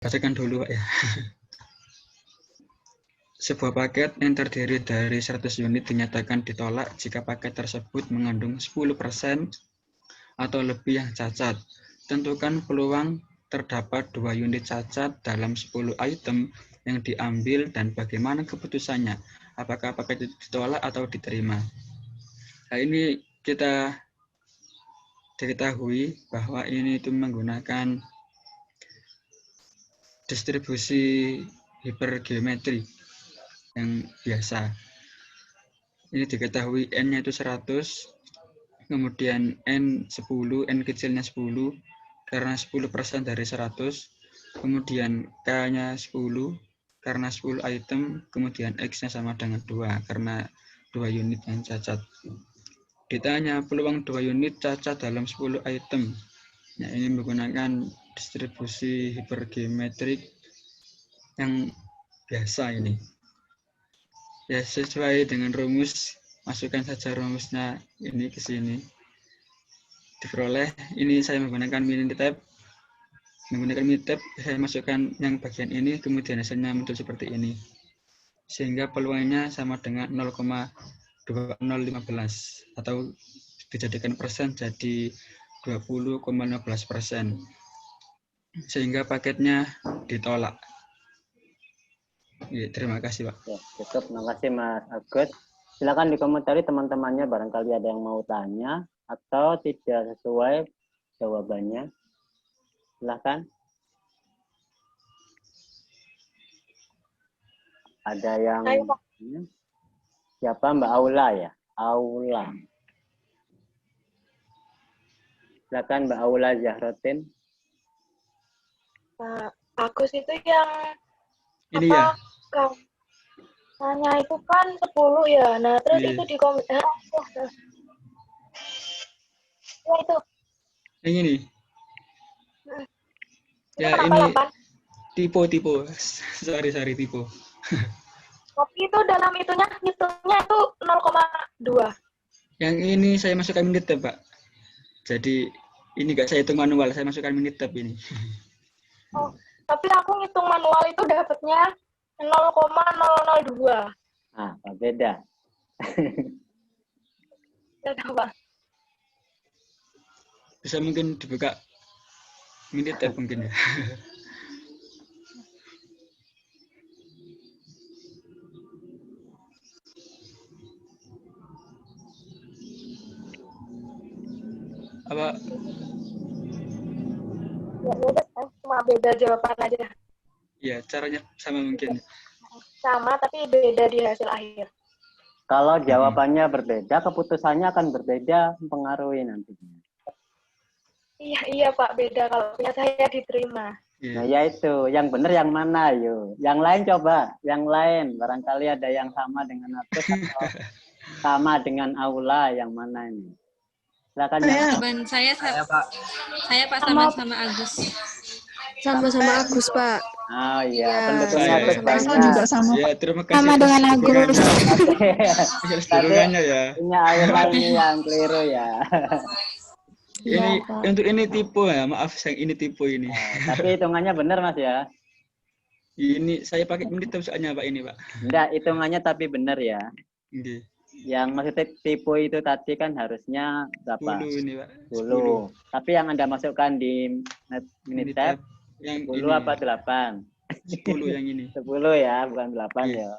Bacakan dulu, Pak ya. Sebuah paket yang terdiri dari 100 unit dinyatakan ditolak jika paket tersebut mengandung 10% atau lebih yang cacat. Tentukan peluang terdapat 2 unit cacat dalam 10 item yang diambil dan bagaimana keputusannya. Apakah paket itu ditolak atau diterima. Nah, ini kita diketahui bahwa ini itu menggunakan distribusi hipergeometri yang biasa. Ini diketahui N-nya itu 100, kemudian N 10, N kecilnya 10, karena 10% dari 100, kemudian K-nya 10, karena 10 item, kemudian X-nya sama dengan 2, karena 2 unit yang cacat. Ditanya peluang 2 unit cacat dalam 10 item. Nah, ini menggunakan distribusi hipergeometrik yang biasa ini. Ya, sesuai dengan rumus, masukkan saja rumusnya ini ke sini. Diperoleh, ini saya menggunakan Minitab. Menggunakan Minitab, saya masukkan yang bagian ini, kemudian hasilnya muncul seperti ini. Sehingga peluangnya sama dengan 0,2015 atau dijadikan persen jadi 20,15%. Sehingga paketnya ditolak. Ya, terima kasih, Pak. Ya, cukup. Terima kasih Mas Agus. Silakan dikomentari teman-temannya barangkali ada yang mau tanya atau tidak sesuai jawabannya. Silakan. Ada yang siapa? Mbak Aula ya? Aula. Silakan Mbak Aula Zahrotin. Pak Agus itu yang Ini ya. Kampanye itu kan 10 ya. Nah, terus Iya. itu di komentar. Ya itu. Yang ini. Itu Ya, kenapa ini 8? tipe. Sorry, tipe. Tapi itu dalam itunya, hitungnya itu 0,2. Yang ini saya masukkan Minitab, Pak. Jadi ini nggak saya hitung manual, saya masukkan Minitab ini. Oh, tapi aku ngitung manual itu dapatnya 0,002. Ah, beda. Beda, Pak. Bisa mungkin dibuka Minitab mungkin ya. Apa? Ya udah, cuma beda jawaban aja. Ya, caranya sama mungkin. Sama, tapi beda di hasil akhir. Kalau jawabannya berbeda, keputusannya akan berbeda, mempengaruhi nantinya. Iya Pak, beda kalau punya saya diterima. Nah, ya itu, yang benar yang mana, yuk? Yang lain coba, yang lain. Barangkali ada yang sama dengan Agus atau sama dengan Aula, yang mana ini? Silakan yang Saya Pak sama Agus. Sama-sama Agus, Pak. Oh iya, Ya, pendukungnya Agus sama-sama. banyak. juga sama. Ya, terima kasih. Sama dengan Agus. Oke. Dukungannya ya. Punya Aula ini yang keliru ya. Ini untuk ini tipe ya, maaf yang ini tipe ini. Tapi hitungannya benar Mas ya? Ini saya pakai Minitab soalnya Pak ini, Pak. Enggak, hitungannya tapi benar ya. Ini. Yang maksudnya tipe itu tadi kan harusnya berapa? 10 ini, Pak. 10. Tapi yang Anda masukkan di Minitab yang 10 ini. apa 8? 10 yang ini. 10 ya, bukan 8 ya.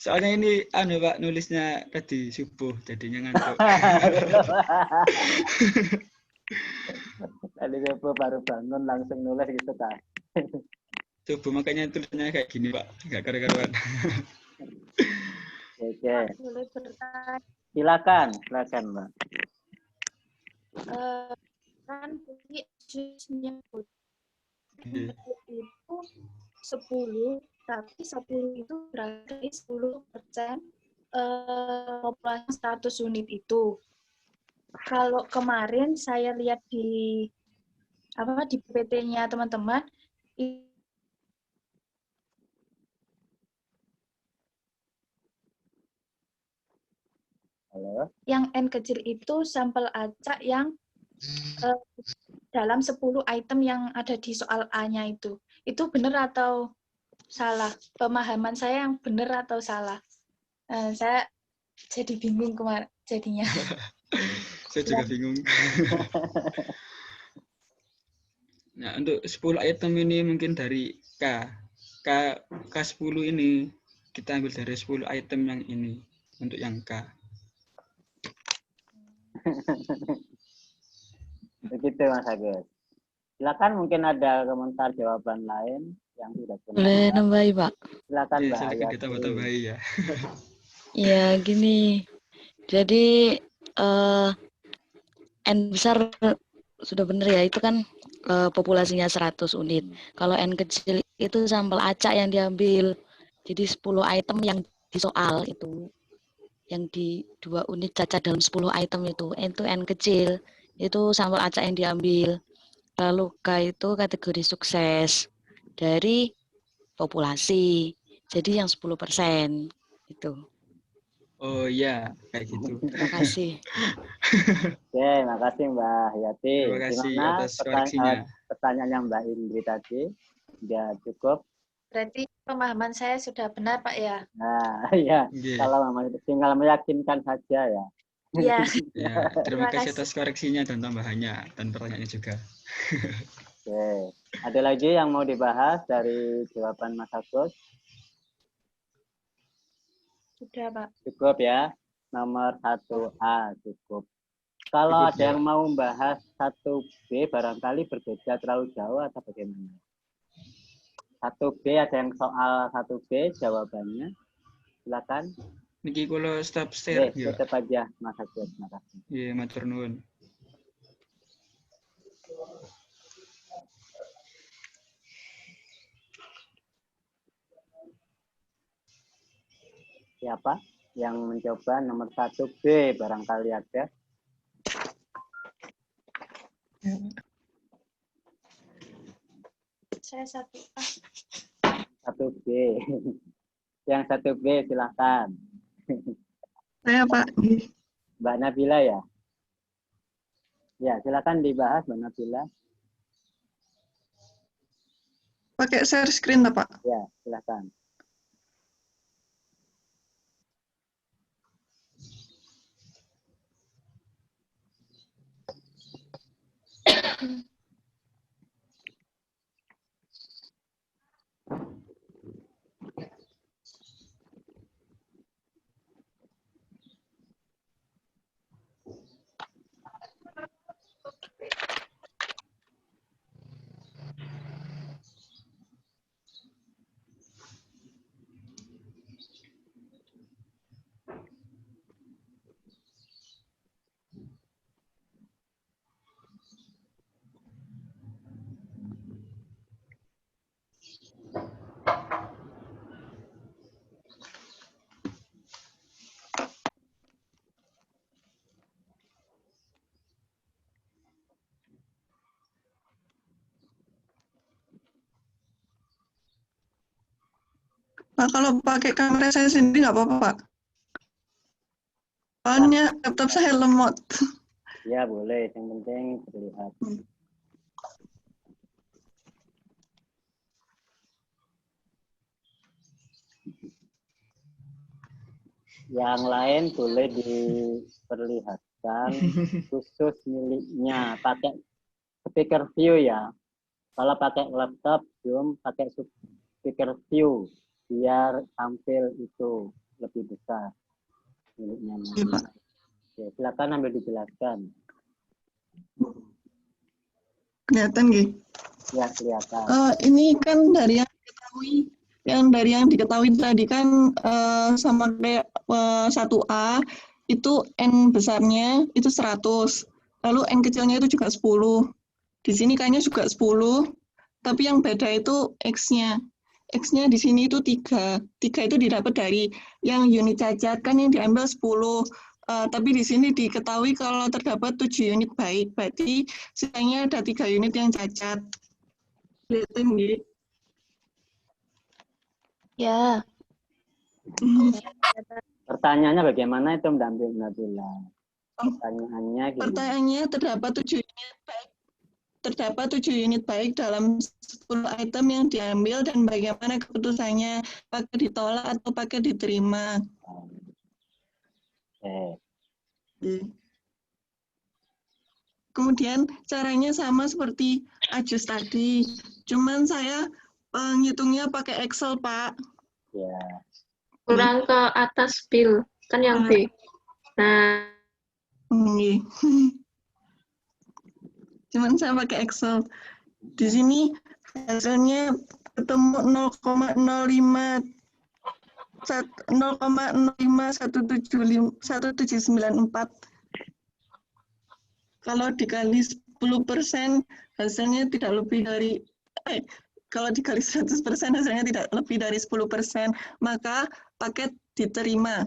Soalnya ini Pak nulisnya tadi subuh jadinya ngantuk. Tadi subuh baru bangun langsung nulis gitu kan. Subuh makanya tulisnya kayak gini Pak, nggak karu-karuan. Oke. Boleh bertanya. Silakan Mbak. Kan nyebut itu 10, tapi 10 itu berarti 10% populasi 100 unit itu. Kalau kemarin saya lihat di PT-nya teman-teman, Halo. yang N kecil itu sampel acak yang dalam 10 item yang ada di soal A-nya itu benar atau salah? Pemahaman saya yang benar atau salah? Saya jadi bingung kemarin jadinya. Saya juga bingung. Nah, untuk 10 item ini mungkin dari K10 ini kita ambil dari 10 item yang ini untuk yang K. Begitu Mas Agus. Silakan mungkin ada komentar jawaban lain yang tidak benar. Boleh nambahi, Pak? Silakan Ya, Mbak silakan Hayati. ditambah-tambahi ya. Ya, gini. Jadi N besar sudah benar ya, itu kan populasinya 100 unit. Kalau N kecil itu sampel acak yang diambil. Jadi 10 item yang di soal itu, yang di 2 unit cacat dalam 10 item itu N kecil, itu sampel acak yang diambil. Lalu K itu kategori sukses dari populasi. Jadi yang 10% itu. Oh iya, kayak gitu. Terima kasih. Oke, makasih Mbak Hayati. Terima kasih Gimana atas koreksinya. pertanyaannya Mbak Indri tadi? Sudah cukup? Berarti pemahaman saya sudah benar, Pak ya? Nah, ya. Nggih. Kalau Mama tinggal meyakinkan saja ya. Iya. Ya, terima Terima kasih kasih. atas koreksinya dan tambahannya dan pertanyaannya juga. Oke. Ada lagi yang mau dibahas dari jawaban Mas Agus? Sudah, Pak. Cukup ya. Nomor 1A cukup. Kalau Cukup, ada ya. yang mau membahas 1B barangkali berbeda terlalu jauh atau bagaimana? 1B ada yang soal 1B jawabannya. Silakan. Niki kula stop share ya. Tutup aja Mas Agus. Makasih. Iya, matur nuwun. Siapa yang mencoba nomor 1B barangkali ada? Saya 1A. 1B. Yang 1B silahkan. Saya Pak. Mbak Nabila ya? Ya, silakan dibahas Mbak Nabila. Pakai share screen tak Pak? Ya, silakan. Pak, kalau pakai kamera saya sendiri nggak apa-apa, Pak. Soalnya laptop saya lemot. Ya, boleh. Yang penting terlihat. Yang lain boleh diperlihatkan khusus miliknya. Pakai speaker view ya. Kalau pakai laptop, Zoom, pakai speaker view. Biar tampil itu lebih besar miliknya. Iya, Pak. Ya, silakan ambil dijelaskan. Kelihatan nggih? Ya, kelihatan. Ini kan dari yang diketahui tadi kan sama kayak 1A itu N besarnya itu 100. Lalu N kecilnya itu juga 10. Di sini kayaknya juga 10. Tapi yang beda itu X-nya. X-nya di sini itu 3. 3 itu didapat dari yang unit cacat kan yang diambil 10. Tapi di sini diketahui kalau terdapat 7 unit baik. Berarti sisanya ada 3 unit yang cacat. Kelihatan nggih? Ya. Pertanyaannya bagaimana itu Mbak Nabila? Pertanyaannya gini. Pertanyaannya terdapat 7 unit baik dalam 10 item yang diambil dan bagaimana keputusannya, pakai ditolak atau pakai diterima. Kemudian caranya sama seperti Ajus tadi, cuman saya ngitungnya pakai Excel, Pak. Ya. Kurang ke atas Bill, kan yang B. Nah, Cuman saya pakai Excel. Di sini hasilnya ketemu 0,05194. Kalau dikali 10%, hasilnya tidak lebih dari, kalau dikali 100% hasilnya tidak lebih dari 10%, maka paket diterima.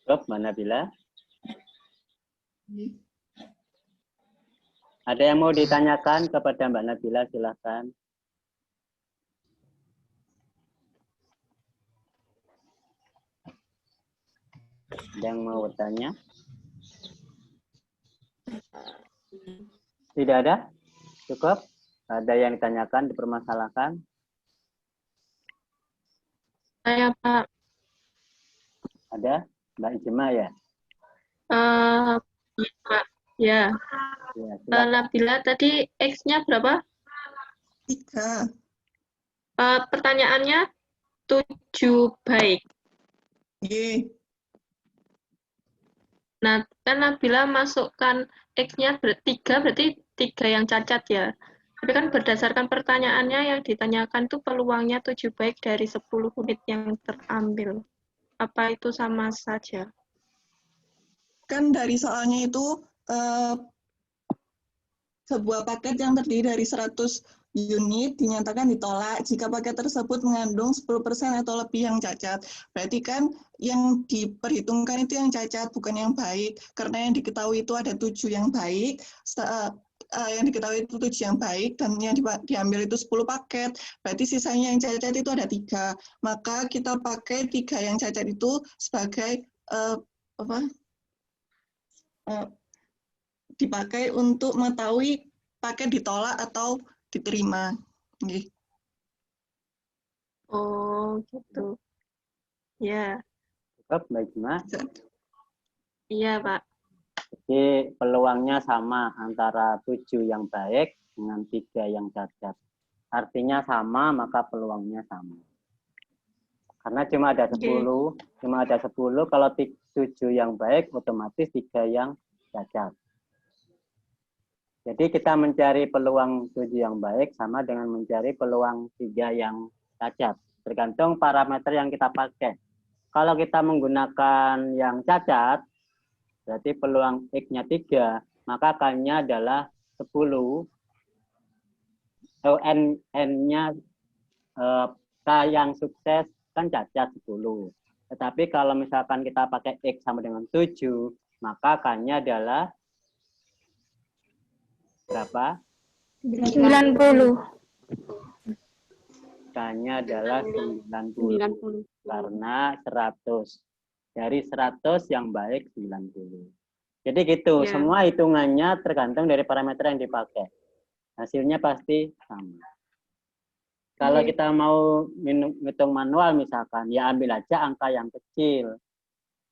Cukup, Mbak Nabila? Ada yang mau ditanyakan kepada Mbak Nabila, silahkan. Ada yang mau bertanya? Tidak ada? Cukup? Ada yang ditanyakan, dipermasalahkan? saya Pak. Ada? Mbak Ijma ya? Pak. Ya. Ya, Mbak Nabila tadi X-nya berapa? 3. Pertanyaannya 7 baik. Y. Nah, kan Nabila masukkan X-nya 3 berarti 3 yang cacat ya. Tapi kan berdasarkan pertanyaannya yang ditanyakan itu peluangnya 7 baik dari 10 unit yang terambil. Apa itu sama saja? Kan dari soalnya itu sebuah paket yang terdiri dari 100 unit dinyatakan ditolak jika paket tersebut mengandung 10% atau lebih yang cacat. Berarti kan yang diperhitungkan itu yang cacat, bukan yang baik. Karena yang diketahui itu ada 7 yang baik, yang diketahui itu 7 yang baik, dan yang diambil itu 10 paket. Berarti sisanya yang cacat itu ada 3. Maka kita pakai 3 yang cacat itu sebagai dipakai untuk mengetahui paket ditolak atau diterima. Oh, gitu. Ya. Cukup, Mbak Ijma? Iya, Pak. Jadi peluangnya sama antara 7 yang baik dengan 3 yang cacat. Artinya sama, maka peluangnya sama. Karena cuma ada 10, kalau 7 yang baik, otomatis 3 yang cacat. Jadi kita mencari peluang 7 yang baik sama dengan mencari peluang 3 yang cacat. Tergantung parameter yang kita pakai. Kalau kita menggunakan yang cacat, berarti peluang X-nya 3, maka K-nya adalah 10. N-nya K yang sukses kan cacat 10. Tetapi kalau misalkan kita pakai X sama dengan 7, maka K-nya adalah berapa? 90. K-nya adalah 90. Karena 100. Dari 100 yang baik 90. Jadi gitu, semua hitungannya tergantung dari parameter yang dipakai. Hasilnya pasti sama. Kalau kita mau ngitung manual misalkan, ya ambil aja angka yang kecil.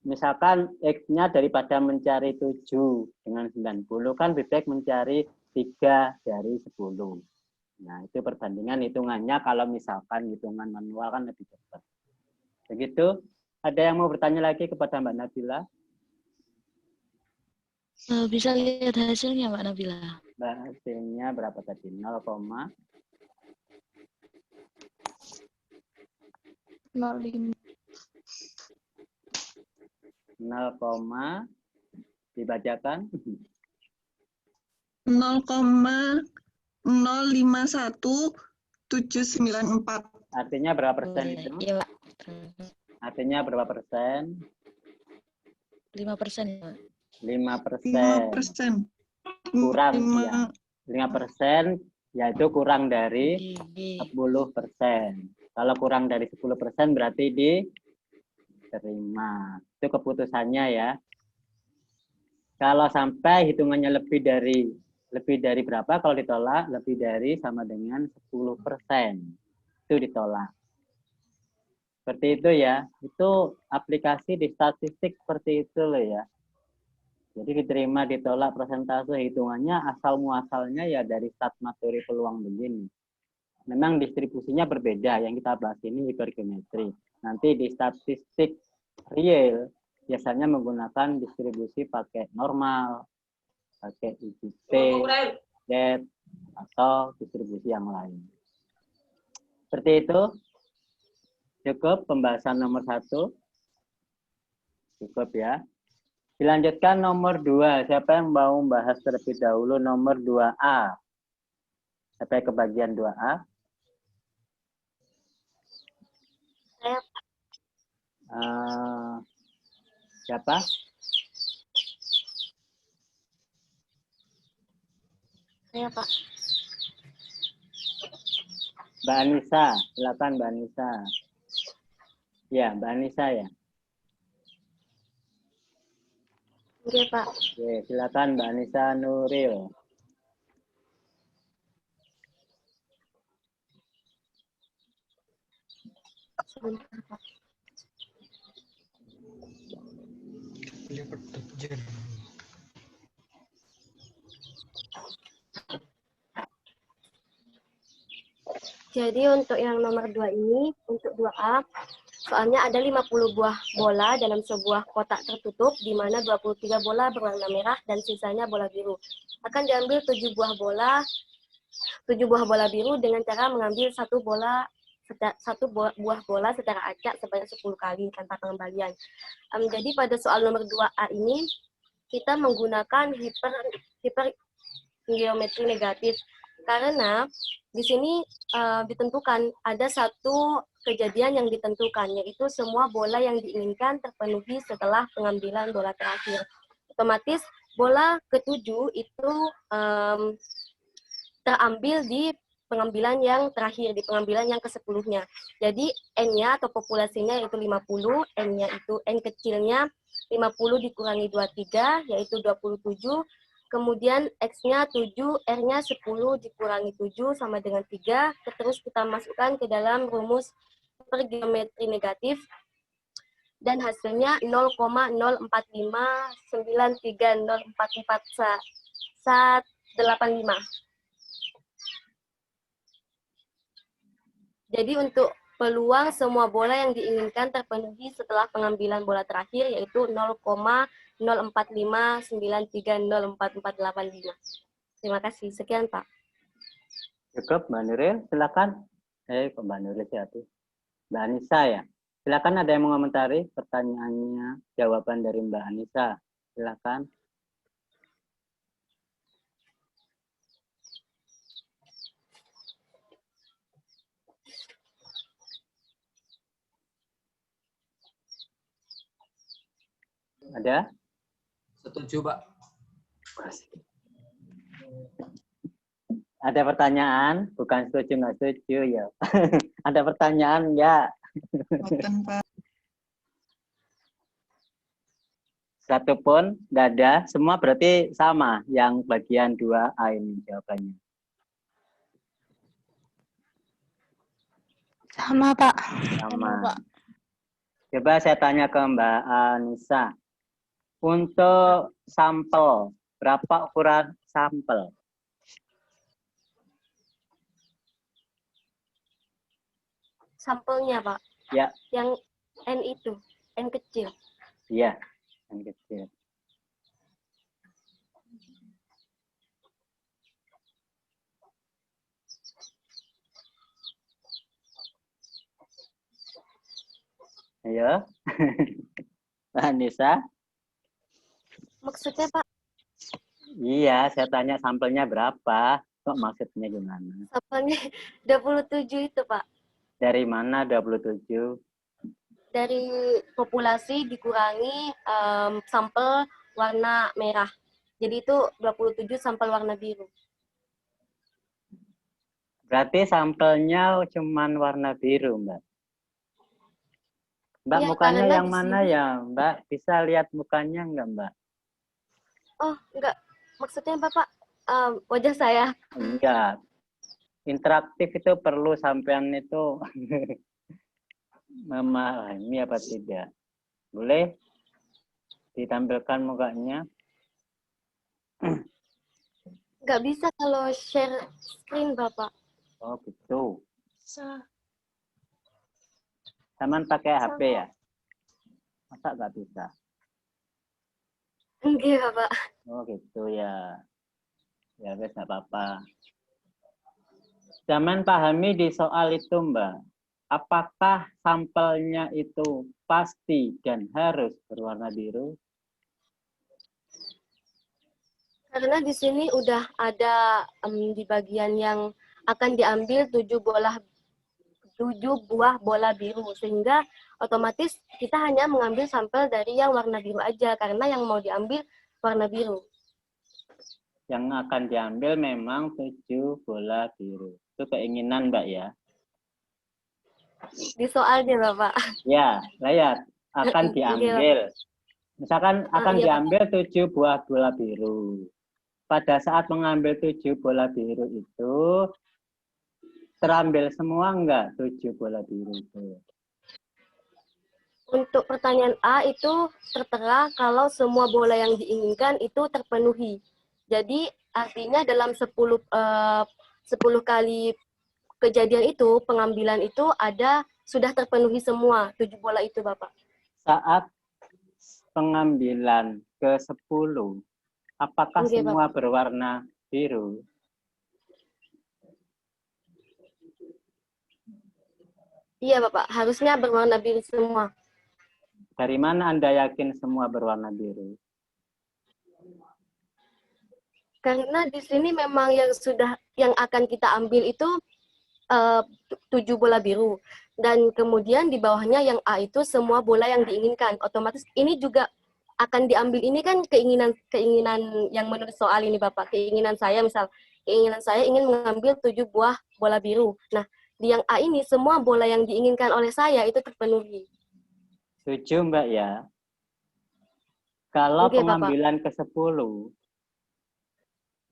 Misalkan X-nya daripada mencari 7 dengan 90, kan lebih baik mencari 3 dari 10. Nah, itu perbandingan hitungannya kalau misalkan hitungan manual kan lebih cepat. Begitu. Ada yang mau bertanya lagi kepada Mbak Nabila? Bisa lihat hasilnya, Mbak Nabila. Mbak, hasilnya berapa tadi? 0,05. 0, dibacakan. 0,051794. Artinya berapa persen itu? Iya, Pak. Artinya berapa persen? 5%, Pak. 5%. Kurang ya. 5% yaitu kurang dari 10%. Kalau kurang dari 10% berarti Terima. Itu keputusannya ya. Kalau sampai hitungannya lebih dari berapa, kalau ditolak lebih dari sama dengan 10%. Itu ditolak. Seperti itu ya. Itu aplikasi di statistik seperti itu loh ya. Jadi diterima ditolak persentase hitungannya asal muasalnya ya dari stat materi peluang begini. Memang distribusinya berbeda. Yang kita bahas ini hipergeometri. Nanti di statistik real biasanya menggunakan distribusi pakai normal, pakai IGT, Z, atau distribusi yang lain. Seperti itu. Cukup pembahasan nomor 1. Cukup ya. Dilanjutkan nomor 2. Siapa yang mau membahas terlebih dahulu nomor 2A? Sampai ke bagian 2A. Siapa? Saya, Pak. Mbak Anissa, silakan Mbak Anissa. Ya, Mbak Anissa ya. Oke, Pak. Oke, silakan Mbak Anissa Nuril. Sebentar, Pak. Jadi untuk yang nomor 2 ini, untuk 2A, soalnya ada 50 buah bola dalam sebuah kotak tertutup, di mana 23 bola berwarna merah dan sisanya bola biru. Akan diambil 7 buah bola biru dengan cara mengambil satu buah bola secara acak sebanyak 10 kali tanpa pengembalian. Jadi pada soal nomor 2A ini, kita menggunakan hipergeometri negatif. Karena di sini ditentukan ada satu kejadian yang ditentukan, yaitu semua bola yang diinginkan terpenuhi setelah pengambilan bola terakhir. Otomatis bola ke-7 itu terambil di pengambilan yang terakhir, di pengambilan yang ke-10-nya. Jadi N-nya atau populasinya yaitu 50, N-nya itu N kecilnya 50 dikurangi 23, yaitu 27. Kemudian X-nya 7, R-nya 10 dikurangi 7 sama dengan 3. Terus kita masukkan ke dalam rumus hipergeometri negatif. Dan hasilnya 0,0459304485. Jadi untuk peluang semua bola yang diinginkan terpenuhi setelah pengambilan bola terakhir yaitu 0,0459304485. Terima kasih. Sekian, Pak. Cukup, Mbak Nuril. Silakan. Mbak Nuril siapa? Mbak Anissa ya. Silakan, ada yang mau komentari pertanyaannya, jawaban dari Mbak Anissa. Silakan. Ada? Setuju, Pak. Ada pertanyaan? Bukan setuju, nggak setuju ya. Ada pertanyaan ya? Bukan, Pak. Satu pun nggak ada. Semua berarti sama yang bagian 2A ini jawabannya. Sama, Pak. Sama. Coba saya tanya ke Mbak Anissa. Untuk sampel, berapa ukuran sampel? Sampelnya, Pak. Ya. Yang N itu, N kecil. Iya, yang kecil. Ayo. Mbak Anissa. Maksudnya, Pak? Iya, saya tanya sampelnya berapa. Kok maksudnya gimana? Sampelnya 27 itu, Pak. Dari mana 27? Dari populasi dikurangi sampel warna merah. Jadi itu 27 sampel warna biru. Berarti sampelnya cuman warna biru, Mbak. Mbak, Ya, mukanya karena yang di mana sini, ya, Mbak? Bisa lihat mukanya nggak, Mbak? oh enggak, maksudnya Bapak wajah saya. Iya, interaktif itu perlu sampean itu memahami apa tidak. Boleh ditampilkan mukanya? Nggak bisa kalau share screen Bapak. Oh gitu. Sa- Taman pakai HP ya? Masa nggak bisa? Enggak Bapak. Oh gitu ya. Ya wes nggak apa-apa. Zaman pahami di soal itu, Mbak. Apakah sampelnya itu pasti dan harus berwarna biru? Karena di sini udah ada di bagian yang akan diambil 7 buah bola biru, sehingga otomatis kita hanya mengambil sampel dari yang warna biru aja karena yang mau diambil warna biru. Yang akan diambil memang 7 bola biru. Itu keinginan, Mbak ya. Di soalnya Bapak. Ya, lihat akan diambil. Misalkan akan Iya, diambil 7 buah bola biru. Pada saat mengambil 7 bola biru itu, terambil semua enggak 7 bola biru itu? Untuk pertanyaan A itu tertera kalau semua bola yang diinginkan itu terpenuhi. Jadi artinya dalam 10 kali kejadian itu, pengambilan itu sudah terpenuhi semua 7 bola itu, Bapak. Saat pengambilan ke-10, apakah Oke, semua Bapak. berwarna biru? Iya, Bapak. Harusnya berwarna biru semua. Dari mana Anda yakin semua berwarna biru? Karena di sini memang yang akan kita ambil itu 7 bola biru. Dan kemudian di bawahnya yang A itu semua bola yang diinginkan. Otomatis ini juga akan diambil, ini kan keinginan yang menurut soal ini Bapak. Keinginan saya ingin mengambil 7 buah bola biru. Nah, di yang A ini semua bola yang diinginkan oleh saya itu terpenuhi. Setuju, Mbak ya? Kalau Oke, Bapak. pengambilan ke-10,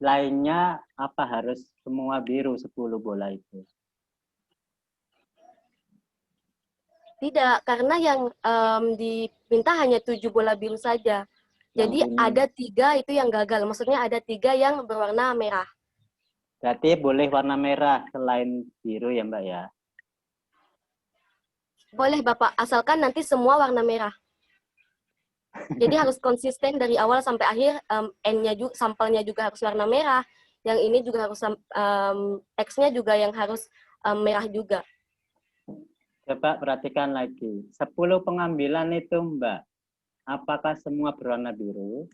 lainnya apa harus semua biru 10 bola itu? Tidak, karena yang diminta hanya 7 bola biru saja. Jadi ada 3 itu yang gagal. Maksudnya ada 3 yang berwarna merah. Berarti boleh warna merah selain biru ya, Mbak ya? Boleh, Bapak. Asalkan nanti semua warna merah. Jadi harus konsisten dari awal sampai akhir. N-nya juga, sampelnya juga harus warna merah. Yang ini juga harus X-nya juga yang harus merah juga. Coba perhatikan lagi. 10 pengambilan itu, Mbak. Apakah semua berwarna biru?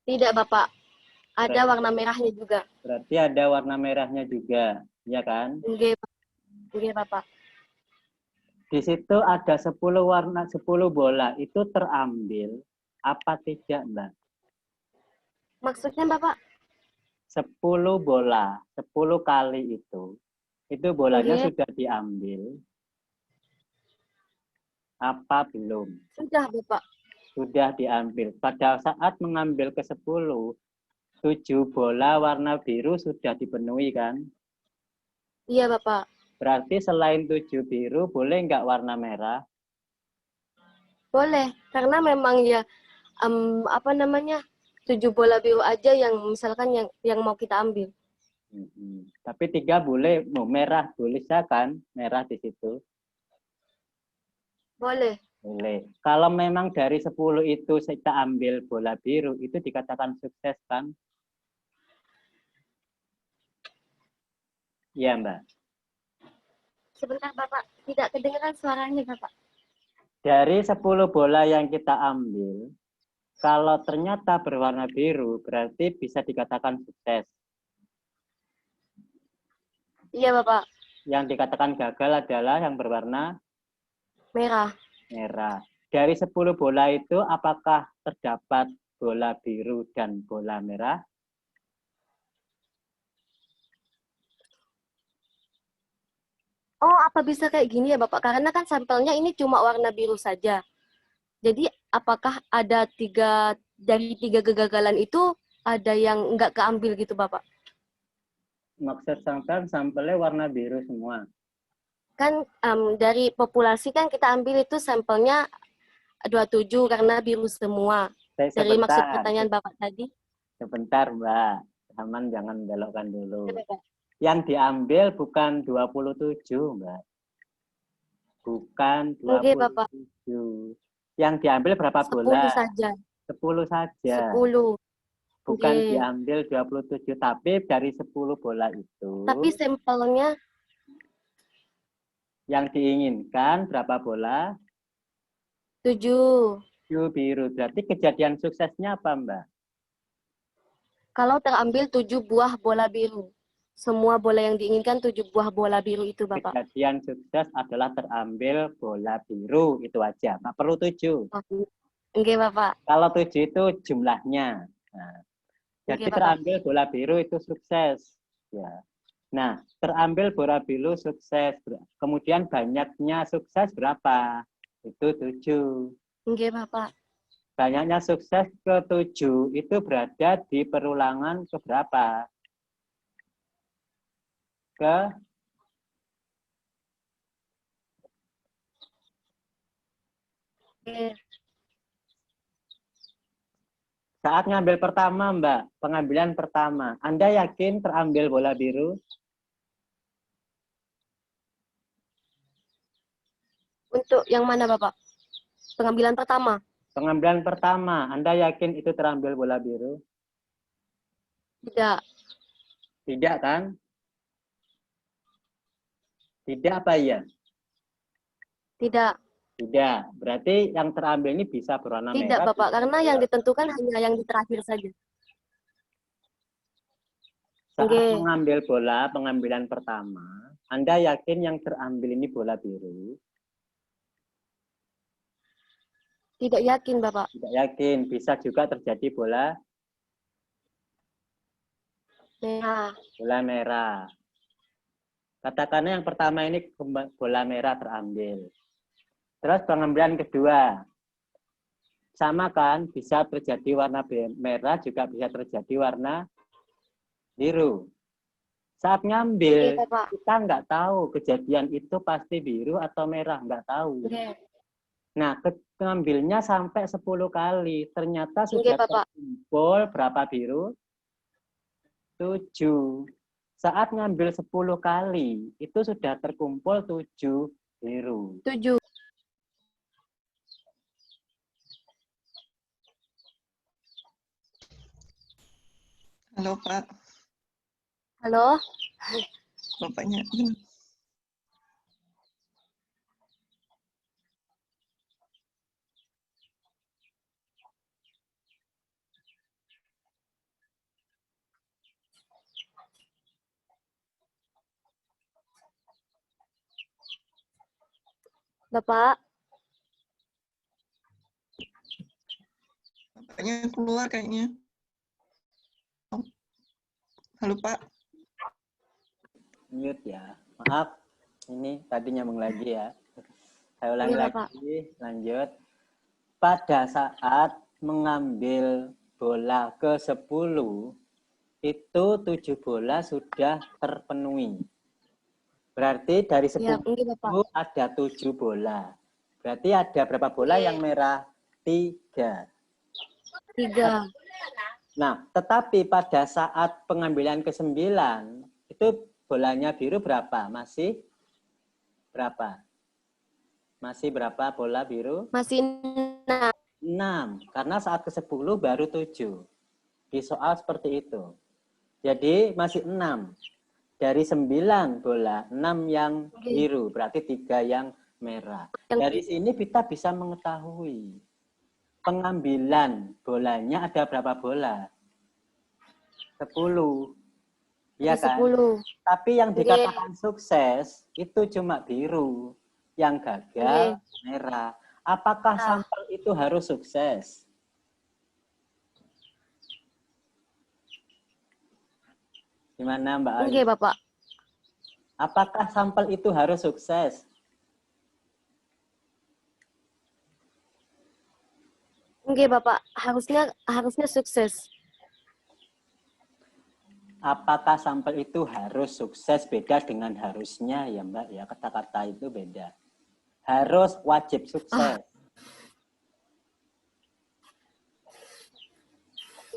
Tidak, Bapak. Ada warna merahnya juga. Berarti ada warna merahnya juga, ya kan? Oke, Bapak. Di situ ada 10 warna, 10 bola. Itu terambil apa tidak, Mbak? Maksudnya, Bapak? 10 bola, 10 kali itu bolanya Oke. sudah diambil. Apa belum? Sudah, Bapak. Sudah diambil. Pada saat mengambil ke-10, 7 bola warna biru sudah dipenuhi kan? Iya, Bapak. Berarti selain 7 biru, boleh nggak warna merah? Boleh, karena memang ya 7 bola biru aja yang misalkan yang mau kita ambil. Tapi 3 boleh, merah boleh kan? Merah di situ. Boleh. Boleh. Kalau memang dari 10 itu kita ambil bola biru, itu dikatakan sukses kan? Iya, Mbak. Sebentar, Bapak. Tidak kedengaran suaranya, Bapak. Dari 10 bola yang kita ambil, kalau ternyata berwarna biru, berarti bisa dikatakan sukses. Iya, Bapak. Yang dikatakan gagal adalah yang berwarna merah. Merah. Dari 10 bola itu, apakah terdapat bola biru dan bola merah? Oh, Kenapa bisa kayak gini ya Bapak? Karena kan sampelnya ini cuma warna biru saja. Jadi apakah ada dari tiga kegagalan itu ada yang nggak keambil gitu Bapak? Maksud sampelnya warna biru semua. Kan dari populasi kan kita ambil itu sampelnya 27 karena biru semua. Dari maksud pertanyaan Bapak tadi. Sebentar Mbak, Haman jangan belokkan dulu. Yang diambil bukan 27 Mbak. Bukan 27. Oke, Bapak. Yang diambil berapa bola? 10 saja. 10 saja. 10. Bukan Oke. diambil 27, tapi dari 10 bola itu. Tapi sampelnya yang diinginkan berapa bola? 7. 7 biru. Berarti kejadian suksesnya apa, Mbak? Kalau terambil 7 buah bola biru. Semua bola yang diinginkan 7 buah bola biru itu, Bapak. Kejadian sukses adalah terambil bola biru. Itu aja. Nggak perlu 7. Oke, Bapak. Kalau 7 itu jumlahnya. Nah, jadi terambil bola biru itu sukses. Ya. Nah, terambil bola biru sukses. Kemudian banyaknya sukses berapa? Itu 7. Oke, Bapak. Banyaknya sukses ke-7 itu berada di perulangan ke berapa? Saat ngambil pertama, Mbak, pengambilan pertama, Anda yakin terambil bola biru? Untuk yang mana, Bapak? Pengambilan pertama. Pengambilan pertama, Anda yakin itu terambil bola biru? Tidak. Tidak, kan? Tidak apa iya? Tidak. Tidak. Berarti yang terambil ini bisa berwarna merah. Tidak, Bapak. Karena yang ditentukan hanya yang di terakhir saja. Saat mengambil bola, pengambilan pertama, Anda yakin yang terambil ini bola biru? Tidak yakin, Bapak. Tidak yakin. Bisa juga terjadi bola merah. Bola merah. Katakanlah yang pertama ini bola merah terambil. Terus pengambilan kedua. Sama kan? Bisa terjadi warna merah, juga bisa terjadi warna biru. Saat ngambil, kita nggak tahu kejadian itu pasti biru atau merah. Nggak tahu. Nah, ngambilnya sampai 10 kali. Ternyata sudah terkumpul berapa biru? 7. Saat ngambil 10 kali, itu sudah terkumpul 7 biru. 7. Halo, Pak. Halo. Bapaknya. Bapak. Bapaknya keluar kayaknya. Halo, Pak. Mute ya. Maaf, ini tadi nyambung lagi ya. Saya ulangi lagi, lanjut. Pada saat mengambil bola ke-10, itu 7 bola sudah terpenuhi. Berarti dari 10 itu ada 7 bola. Berarti ada berapa bola yang merah? 3. 3. Nah, tetapi pada saat pengambilan ke-9, itu bolanya biru berapa? Masih berapa? Masih berapa bola biru? Masih 6. 6. Karena saat ke-10 baru 7. Di soal seperti itu. Jadi masih 6. Dari 9 bola, 6 yang biru. Berarti 3 yang merah. Dari sini kita bisa mengetahui pengambilan bolanya ada berapa bola? 10. Iya kan? 10. Tapi yang dikatakan sukses itu cuma biru. Yang gagal merah. Apakah sampel itu harus sukses? Gimana Mbak Ali? Oke, Bapak. Apakah sampel itu harus sukses? Oke, Bapak. Harusnya sukses. Apakah sampel itu harus sukses? Beda dengan harusnya ya Mbak ya, kata-kata itu beda. Harus, wajib sukses.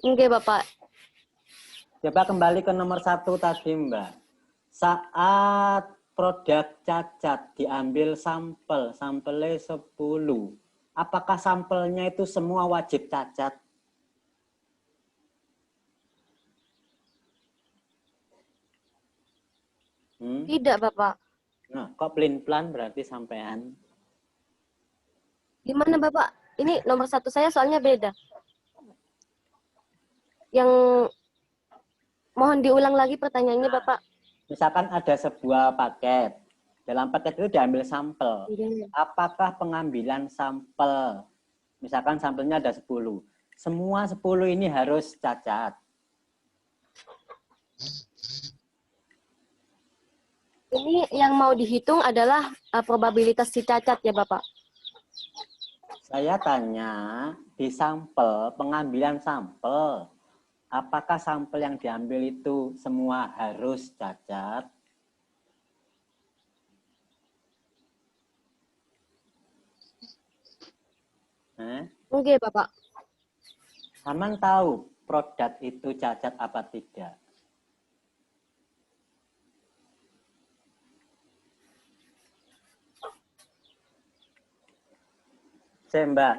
Oke, Bapak. Coba kembali ke nomor 1 tadi Mbak. Saat produk cacat diambil sampelnya 10. Apakah sampelnya itu semua wajib cacat? Tidak, Bapak. Nah, kok pelin-pelan berarti sampean? Gimana, Bapak? Ini nomor 1 saya soalnya beda. Yang mohon diulang lagi pertanyaannya, Bapak. Misalkan ada sebuah paket. Dalam paket itu diambil sampel. Apakah pengambilan sampel, misalkan sampelnya ada 10. Semua 10 ini harus cacat? Ini yang mau dihitung adalah probabilitas si cacat ya, Bapak? Saya tanya, di sampel, pengambilan sampel, apakah sampel yang diambil itu semua harus cacat? Oke, Bapak. Saman tahu produk itu cacat apa tidak? Mbak,